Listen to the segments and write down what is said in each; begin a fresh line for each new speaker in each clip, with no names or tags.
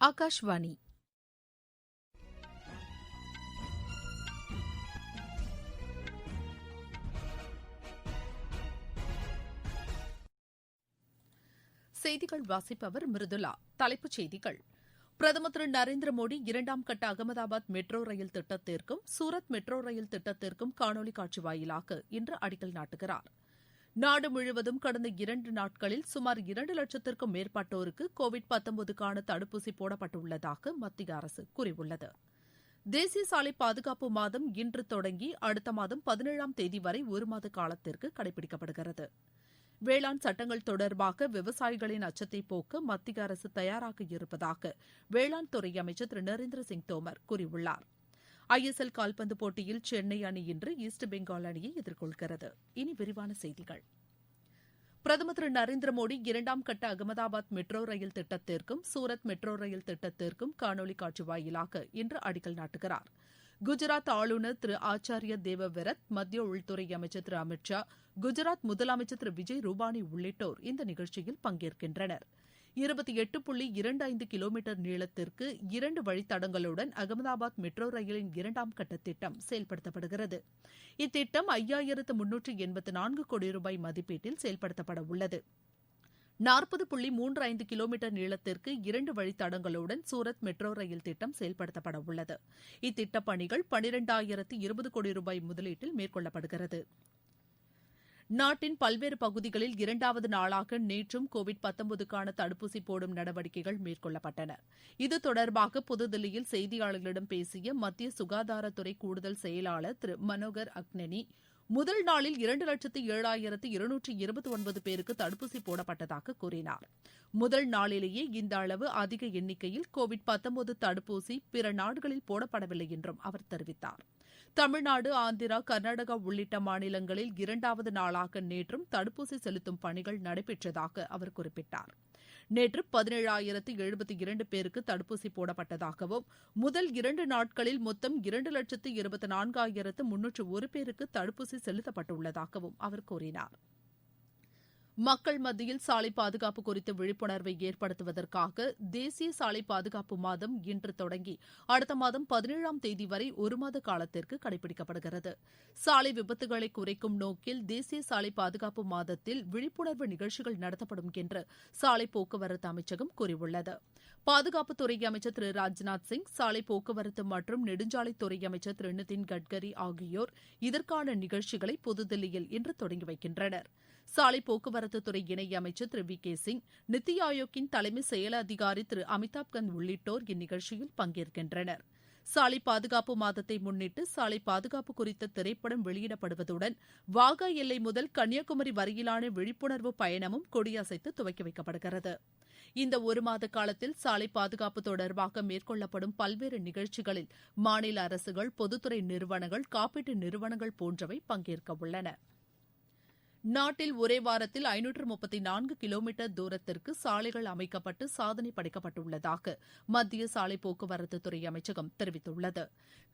ஆகாஷ்வாணி செய்திகள் வாசிப்பவர் மிருதுளா. தலைப்புச் செய்திகள்: பிரதமர் திரு நரேந்திர மோடி இரண்டாம் கட்ட அகமதாபாத் மெட்ரோ ரயில் திட்டத்திற்கும் சூரத் மெட்ரோ ரயில் திட்டத்திற்கும் காணொலி காட்சி வாயிலாக இன்று அடிக்கல் நாட்டுகிறார். நாடு முழுவதும் கடந்த 2 நாட்களில் சுமார் 2 லட்சத்திற்கும் மேற்பட்டோருக்கு கோவிட்-19க்கான தடுப்பூசி போடப்பட்டுள்ளதாக மத்திய அரசு கூறியுள்ளது. தேசிய சாலை பாதுகாப்பு மாதம் இன்று தொடங்கி அடுத்த மாதம் 17ஆம் தேதி வரை ஒருமாத காலத்திற்கு கடைபிடிக்கப்படுகிறது. வேளாண் சட்டங்கள் தொடர்பாக விவசாயிகளின் அச்சத்தை போக்க மத்திய அரசு தயாராக இருப்பதாக வேளாண் துறை அமைச்சர் திரு நரேந்திர சிங் தோமர் கூறியுள்ளார். ISL கால்பந்து போட்டியில் சென்னை அணி இன்று ஈஸ்ட் பெங்கால் அணியை எதிர்கொள்கிறது. இனி விரிவான செய்திகள். பிரதமர் திரு நரேந்திர மோடி இரண்டாம் கட்ட அகமதாபாத் மெட்ரோ ரயில் திட்டத்திற்கும் சூரத் மெட்ரோ ரயில் திட்டத்திற்கும் காணொலி காட்சி வாயிலாக இன்று அடிக்கல் நாட்டுகிறார். குஜராத் ஆளுநர் திரு ஆச்சாரிய தேவவிரத், மத்திய உள்துறை அமைச்சர் திரு அமித் ஷா, குஜராத் முதலமைச்சர் திரு விஜய் ரூபானி உள்ளிட்டோர் இந்த நிகழ்ச்சியில் பங்கேற்கின்றனர். 28.25 கிலோமீட்டர் நீளத்திற்கு 2 வழித்தடங்களுடன் அகமதாபாத் மெட்ரோ ரயிலின் இரண்டாம் கட்ட திட்டம் செயல்படுத்தப்படுகிறது. இத்திட்டம் 5384 கோடி ரூபாய் மதிப்பீட்டில் செயல்படுத்தப்பட உள்ளது. 40.35 கிலோமீட்டர் நீளத்திற்கு 2 வழித்தடங்களுடன் சூரத் மெட்ரோ ரயில் திட்டம் செயல்படுத்தப்பட உள்ளது. இத்திட்டப் பணிகள் 12,020 கோடி ரூபாய் முதலீட்டில் மேற்கொள்ளப்படுகிறது. நாட்டின் பல்வேறு பகுதிகளில் 2வது நாளாக நேற்றும் கோவிட்-19க்கான தடுப்பூசி போடும் நடவடிக்கைகள் மேற்கொள்ளப்பட்டன. இது தொடர்பாக புதுதில்லியில் செய்தியாளர்களிடம் பேசிய மத்திய சுகாதாரத்துறை கூடுதல் செயலாளர் திரு மனோகர் அக்னனி, முதல் நாளில் 2,07,229 பேருக்கு தடுப்பூசி போடப்பட்டதாக கூறினார். முதல் நாளிலேயே இந்த அளவு அதிக எண்ணிக்கையில் கோவிட்-19 தடுப்பூசி பிற நாடுகளில் போடப்படவில்லை என்றும் அவர் தெரிவித்தார். தமிழ்நாடு, ஆந்திரா, கர்நாடகா உள்ளிட்ட மாநிலங்களில் 2வது நாளாக நேற்றும் தடுப்பூசி செலுத்தும் பணிகள் நடைபெற்றதாக அவர் குறிப்பிட்டார். நேற்று 17,072 பேருக்கு தடுப்பூசி போடப்பட்டதாகவும் முதல் 2 நாட்களில் மொத்தம் 2,24,301 பேருக்கு தடுப்பூசி செலுத்தப்பட்டுள்ளதாகவும் அவர் கூறினார். மக்கள் மத்தியில் சாலை பாதுகாப்பு குறித்த விழிப்புணர்வை ஏற்படுத்துவதற்காக தேசிய சாலை பாதுகாப்பு மாதம் இன்று தொடங்கி அடுத்த மாதம் 17ஆம் தேதி வரை ஒருமாத காலத்திற்கு கடைபிடிக்கப்படுகிறது. சாலை விபத்துகளை குறைக்கும் நோக்கில் தேசிய சாலை பாதுகாப்பு மாதத்தில் விழிப்புணர்வு நிகழ்ச்சிகள் நடத்தப்படும் என்று சாலை போக்குவரத்து அமைச்சகம் கூறியுள்ளது. பாதுகாப்புத்துறை அமைச்சர் திரு ராஜ்நாத் சிங், சாலை போக்குவரத்து மற்றும் நெடுஞ்சாலைத்துறை அமைச்சர் திரு நிதின் கட்கரி ஆகியோர் இதற்கான நிகழ்ச்சிகளை புதுதில்லியில் இன்று தொடங்கி வைக்கின்றனர். சாலை போக்குவரத்து துறை இணை அமைச்சர் திரு வி கே சிங், நித்தி ஆயோக்கின் தலைமை செயல் அதிகாரி திரு அமிதாப் கந்த் உள்ளிட்டோர் இந்நிகழ்ச்சியில் பங்கேற்கின்றனர். சாலை பாதுகாப்பு மாதத்தை முன்னிட்டு சாலை பாதுகாப்பு குறித்த திரைப்படம் வெளியிடப்படுவதுடன் வாகா எல்லை முதல் கன்னியாகுமரி வரையிலான விழிப்புணர்வு பயணமும் கொடியசைத்து துவக்கி வைக்கப்படுகிறது. இந்த ஒருமாத காலத்தில் சாலை பாதுகாப்பு தொடர்பாக மேற்கொள்ளப்படும் பல்வேறு நிகழ்ச்சிகளில் மாநில அரசுகள், பொதுத்துறை நிறுவனங்கள், காப்பீட்டு நிறுவனங்கள் போன்றவை பங்கேற்க உள்ளன. நாட்டில் ஒரே வாரத்தில் 534 கிலோமீட்டர் தூரத்திற்கு சாலைகள் அமைக்கப்பட்டு சாதனை படைக்கப்பட்டுள்ளதாக மத்திய சாலை போக்குவரத்து துறை அமைச்சகம் தெரிவித்துள்ளது.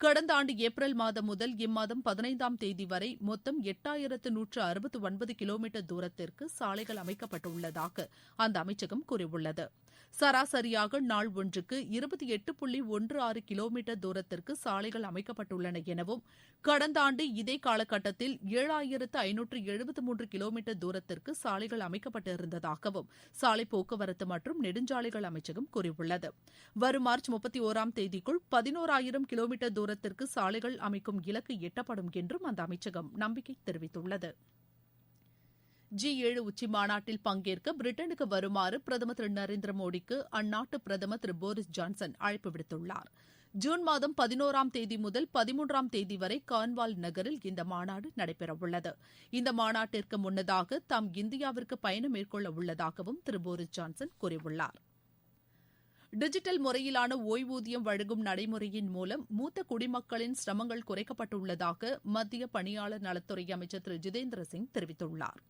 கடந்த ஆண்டு ஏப்ரல் மாதம் முதல் இம்மாதம் 15ஆம் தேதி வரை மொத்தம் 8,169 கிலோமீட்டர் தூரத்திற்கு சாலைகள் அமைக்கப்பட்டுள்ளதாக அந்த அமைச்சகம் கூறியுள்ளது. சராசரியாக நாள் ஒன்றுக்கு 28.16 கிலோமீட்டர் தூரத்திற்கு சாலைகள் அமைக்கப்பட்டுள்ளன எனவும், கடந்த ஆண்டு இதே காலகட்டத்தில் 7,573 கிலோமீட்டர் தூரத்திற்கு சாலைகள் அமைக்கப்பட்டிருந்ததாகவும் சாலை போக்குவரத்து மற்றும் நெடுஞ்சாலைகள் அமைச்சகம் கூறியுள்ளது. வரும் மார்ச் 31ஆம் தேதிக்குள் 11,000 கிலோமீட்டர் தூரத்திற்கு சாலைகள் அமைக்கும் இலக்கு எட்டப்படும் என்றும் அந்த அமைச்சகம் நம்பிக்கை தெரிவித்துள்ளது. G7 உச்சி மாநாட்டில் பங்கேற்க பிரிட்டனுக்கு வருமாறு பிரதமர் திரு நரேந்திர மோடிக்கு அந்நாட்டு பிரதமர் திரு போரிஸ் ஜான்சன் அழைப்பு விடுத்துள்ளார். ஜூன் மாதம் 11ஆம் தேதி முதல் 13ஆம் தேதி வரை கார்ன்வால் நகரில் இந்த மாநாடு நடைபெறவுள்ளது. இந்த மாநாட்டிற்கு முன்னதாக தாம் இந்தியாவிற்கு பயணம் மேற்கொள்ள உள்ளதாகவும் திரு போரிஸ் ஜான்சன் கூறியுள்ளார். டிஜிட்டல் முறையிலான ஓய்வூதியம் வழங்கும் நடைமுறையின் மூலம் மூத்த குடிமக்களின் சிரமங்கள் குறைக்கப்பட்டுள்ளதாக மத்திய பணியாளர் நலத்துறை அமைச்சர் திரு ஜிதேந்திர சிங் தெரிவித்துள்ளார்.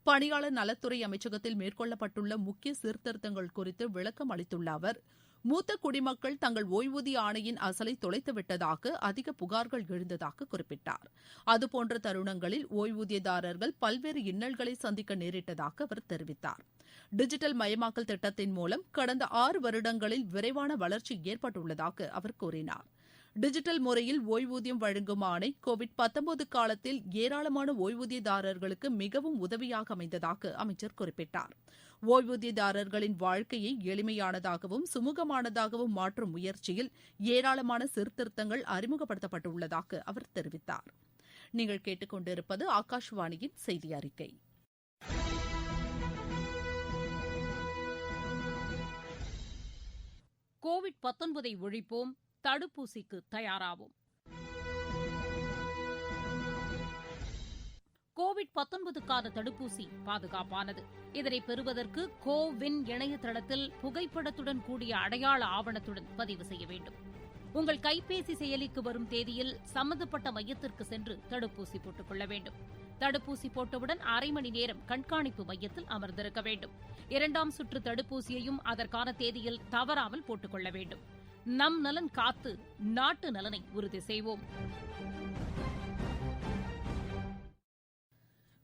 பணியாளர் நலத்துறை அமைச்சகத்தில் மேற்கொள்ளப்பட்டுள்ள முக்கிய சீர்திருத்தங்கள் குறித்து விளக்கம் அளித்துள்ள அவர், மூத்த குடிமக்கள் தங்கள் ஓய்வூதிய ஆணையின் அசலை தொலைத்துவிட்டதாக அதிக புகார்கள் எழுந்ததாக குறிப்பிட்டார். அதுபோன்ற தருணங்களில் ஓய்வூதியதாரர்கள் பல்வேறு இன்னல்களை சந்திக்க நேரிட்டதாக அவர் தெரிவித்தார். டிஜிட்டல் மயமாக்கல் திட்டத்தின் மூலம் கடந்த 6 வருடங்களில் விரைவான வளர்ச்சி ஏற்பட்டுள்ளதாக அவர் கூறினார். டிஜிட்டல் முறையில் ஓய்வூதியம் வழங்கும் ஆணை கோவிட்-19 காலத்தில் ஏராளமான ஓய்வூதியதாரர்களுக்கு மிகவும் உதவியாக அமைந்ததாக அமைச்சர் குறிப்பிட்டார். ஓய்வூதியதாரர்களின் வாழ்க்கையை எளிமையானதாகவும் சுமூகமானதாகவும் மாற்றும் முயற்சியில் ஏராளமான சீர்திருத்தங்கள் அறிமுகப்படுத்தப்பட்டுள்ளதாக அவர் தெரிவித்தார். நீங்கள் கேட்டுக்கொண்டிருப்பது ஆகாஷவாணியின் செய்தி அறிக்கை.
கோவிட்-19 ஒழிப்போம், தடுப்பூசிக்கு தயாராவோம். கோவிட்-19க்கான தடுப்பூசி பாதுகாப்பானது. இதனை பெறுவதற்கு கோவின் இணையதளத்தில் புகைப்படத்துடன் கூடிய அடையாள ஆவணத்துடன் பதிவு செய்ய வேண்டும். உங்கள் கைபேசி செயலிக்கு வரும் தேதியில் சம்பந்தப்பட்ட மையத்திற்கு சென்று தடுப்பூசி போட்டுக் கொள்ள வேண்டும். தடுப்பூசி போட்டவுடன் 1/2 மணி நேரம் கண்காணிப்பு மையத்தில் அமர்ந்திருக்க வேண்டும். 2ஆம் சுற்று தடுப்பூசியையும் அதற்கான தேதியில் தவறாமல் போட்டுக் கொள்ள வேண்டும். நம் நலன் காத்து நாட்டு நலனை உறுதி செய்வோம்.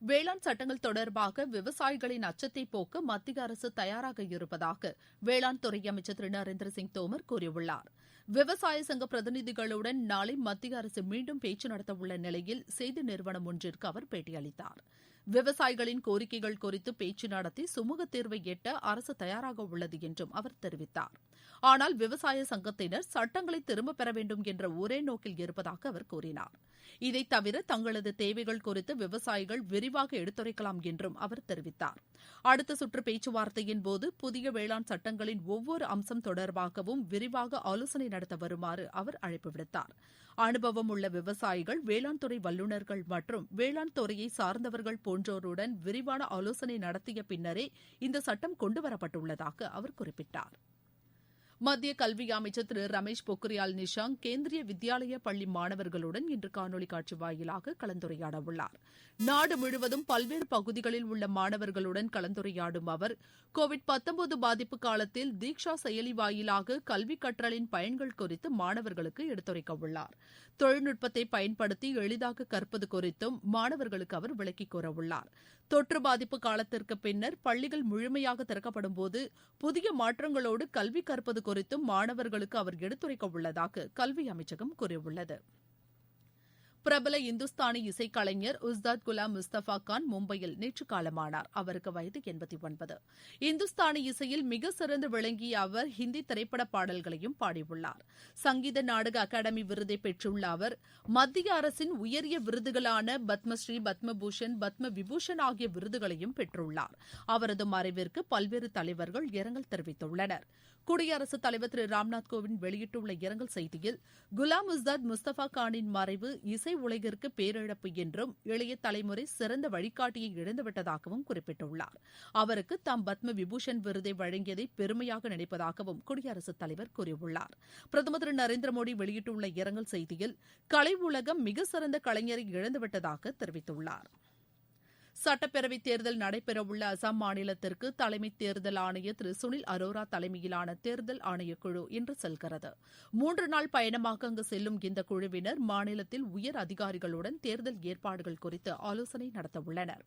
வேளாண் சட்டங்கள் தொடர்பாக விவசாயிகளின் அச்சத்தை போக்க மத்திய அரசு தயாராக இருப்பதாக வேளாண் துறை அமைச்சர் திரு நரேந்திர சிங் தோமர் கூறியுள்ளார். விவசாய சங்க பிரதிநிதிகளுடன் நாளை மத்திய அரசு மீண்டும் பேச்சு நடத்தவுள்ள நிலையில் செய்தி நிறுவனம் ஒன்றிற்கு அவர் பேட்டியளித்தார். விவசாயிகளின் கோரிக்கைகள் குறித்து பேச்சு நடத்தி சுமூக தீர்வை எட்ட அரசு தயாராக உள்ளது என்றும் அவர் தெரிவித்தார். ஆனால் விவசாய சங்கத்தினர் சட்டங்களை திரும்பப் பெற வேண்டும் என்ற ஒரே நோக்கில் இருப்பதாக அவர் கூறினார். இதை தவிர தங்களது தேவைகள் குறித்து விவசாயிகள் விரிவாக எடுத்துரைக்கலாம் என்றும் அவர் தெரிவித்தார். அடுத்த சுற்று பேச்சுவார்த்தையின் போது புதிய வேளாண் சட்டங்களின் ஒவ்வொரு அம்சம் தொடர்பாகவும் விரிவாக ஆலோசனை நடத்த வருமாறு அவர் அழைப்பு விடுத்தார். அனுபவம் உள்ள விவசாயிகள், வேளாண் துறை வல்லுநர்கள் மற்றும் வேளாண் துறையை சார்ந்தவர்கள் போன்றோருடன் விரிவான ஆலோசனை நடத்திய பின்னரே இந்த சட்டம் கொண்டுவரப்பட்டுள்ளதாக அவர் குறிப்பிட்டார். மத்திய கல்வி அமைச்சர் திரு ரமேஷ் பொக்ரியால் நிஷாங்க் கேந்திரிய வித்யாலயா பள்ளி மாணவர்களுடன் இன்று காணொலி காட்சி வாயிலாக கலந்துரையாட உள்ளார். நாடு முழுவதும் பல்வேறு பகுதிகளில் உள்ள மாணவர்களுடன் கலந்துரையாடும் அவர் கோவிட்-19 பாதிப்பு காலத்தில் தீக்ஷா செயலி வாயிலாக கல்வி கற்றலின் பயன்கள் குறித்து மாணவர்களுக்கு எடுத்துரைக்க உள்ளார். தொழில்நுட்பத்தை பயன்படுத்தி எளிதாக கற்பது குறித்தும் மாணவர்களுக்கு அவர் விளக்கிக் கூறவுள்ளார். தொற்று பாதிப்பு காலத்திற்கு பின்னர் பள்ளிகள் முழுமையாக திறக்கப்படும்போது புதிய மாற்றங்களோடு கல்வி கற்பது குறித்தும் மாணவர்களுக்கு அவர் எடுத்துரைக்க உள்ளதாக கல்வி அமைச்சகம் கூறியுள்ளது. பிரபல இந்துஸ்தானி இசைக்கலைஞர் உஸ்தாத் குலாம் முஸ்தபா கான் மும்பையில் நேற்று காலமானார். அவருக்கு வயது 89. இந்துஸ்தானி இசையில் மிக சிறந்து விளங்கிய அவர் ஹிந்தி திரைப்பட பாடல்களையும் பாடியுள்ளார். சங்கீத நாடக அகாடமி விருதை பெற்றுள்ள அவர் மத்திய அரசின் உயரிய விருதுகளான பத்மஸ்ரீ, பத்மபூஷன், பத்ம விபூஷன் ஆகிய விருதுகளையும் பெற்றுள்ளார். அவரது மறைவிற்கு பல்வேறு தலைவர்கள் இரங்கல் தெரிவித்துள்ளனர். குடியரசுத் தலைவர் திரு ராம்நாத் கோவிந்த் வெளியிட்டுள்ள இரங்கல் செய்தியில் குலாம் உஸ்தாத் முஸ்தபா கானின் மறைவு இசை உலகிற்கு பேரிழப்பு என்றும் இளைய தலைமுறை சிறந்த வழிகாட்டியை இழந்துவிட்டதாகவும் குறிப்பிட்டுள்ளார். அவருக்கு தாம் பத்ம விபூஷன் விருதை வழங்கியதை பெருமையாக நினைப்பதாகவும் குடியரசுத் தலைவர் கூறியுள்ளார். பிரதமர் திரு நரேந்திர மோடி வெளியிட்டுள்ள இரங்கல் செய்தியில் கலை உலகம் மிக சிறந்த கலைஞரை இழந்துவிட்டதாக தெரிவித்துள்ளார். சட்டப்பேரவைத் தேர்தல் நடைபெறவுள்ள அசாம் மாநிலத்திற்கு தலைமை தேர்தல் ஆணையர் திரு சுனில் அரோரா தலைமையிலான தேர்தல் ஆணையக்குழு இன்று செல்கிறது. 3 நாள் பயணமாக அங்கு செல்லும் இந்த குழுவினர் மாநிலத்தில் உயர் அதிகாரிகளுடன் தேர்தல் ஏற்பாடுகள் குறித்து ஆலோசனை நடத்தவுள்ளனர்.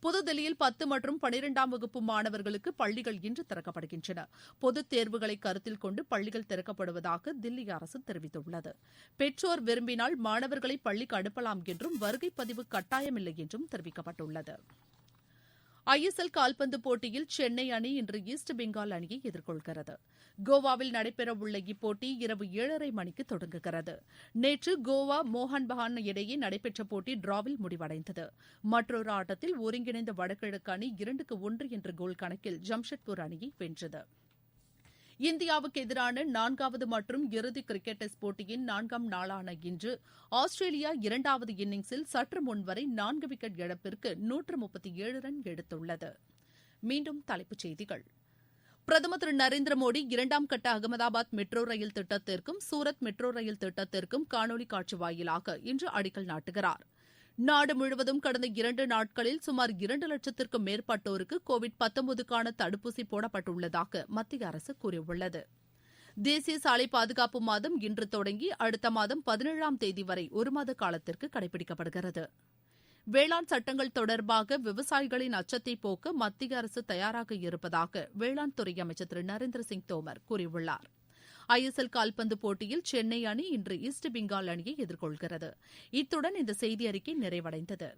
புதுதில்லியில் 10 மற்றும் 12ஆம் வகுப்பு மாணவர்களுக்கு பள்ளிகள் இன்று திறக்கப்படுகின்றன. பொதுத் தேர்வுகளை கருத்தில் கொண்டு பள்ளிகள் திறக்கப்படுவதாக தில்லி அரசு தெரிவித்துள்ளது. பெற்றோர் விரும்பினால் மாணவர்களை பள்ளிக்கு அனுப்பலாம் என்றும் வருகை பதிவு கட்டாயமில்லை என்றும் தெரிவிக்கப்பட்டுள்ளது. ISL கால்பந்து போட்டியில் சென்னை அணி இன்று ஈஸ்ட் பெங்கால் அணியை எதிர்கொள்கிறது. கோவாவில் நடைபெறவுள்ள இப்போட்டி இரவு 7:30 மணிக்கு தொடங்குகிறது. நேற்று கோவா மோகன் பகான் இடையே நடைபெற்ற போட்டி டிராவில் முடிவடைந்தது. மற்றொரு ஆட்டத்தில் ஒருங்கிணைந்த வடகிழக்கு அணி 2-1 என்ற கோல் கணக்கில் ஜம்ஷெட்பூர் அணியை வென்றது. இந்தியாவுக்கு எதிரான 4வது மற்றும் இறுதி கிரிக்கெட் டெஸ்ட் போட்டியின் 4ஆம் நாளான இன்று ஆஸ்திரேலியா 2வது இன்னிங்ஸில் சற்று முன்வரை 4 விக்கெட் இழப்பிற்கு 137 ரன் எடுத்துள்ளது. மீண்டும் தலைப்புச் செய்திகள். பிரதமர் திரு நரேந்திர மோடி 2ஆம் கட்ட அகமதாபாத் மெட்ரோ ரயில் திட்டத்திற்கும் சூரத் மெட்ரோ ரயில் திட்டத்திற்கும் காணொலி காட்சி வாயிலாக இன்று அடிக்கல் நாட்டுகிறார். நாடு முழுவதும் கடந்த 2 நாட்களில் சுமார் 2 லட்சத்திற்கும் மேற்பட்டோருக்கு கோவிட்-19க்கான தடுப்பூசி போடப்பட்டுள்ளதாக மத்திய அரசு கூறியுள்ளது. தேசிய சாலை பாதுகாப்பு மாதம் இன்று தொடங்கி அடுத்த மாதம் 17ஆம் தேதி வரை ஒரு மாத காலத்திற்கு கடைபிடிக்கப்படுகிறது. வேளாண் சட்டங்கள் தொடர்பாக விவசாயிகளின் அச்சத்தை போக்க மத்திய அரசு தயாராக இருப்பதாக வேளாண் துறை அமைச்சர் திரு நரேந்திர சிங் தோமர் கூறியுள்ளார். ISL கால்பந்து போட்டியில் சென்னை அணி இன்று ஈஸ்ட் பெங்கால் அணியை எதிர்கொள்கிறது. இத்துடன் இந்த செய்தி அறிக்கை நிறைவடைந்தது.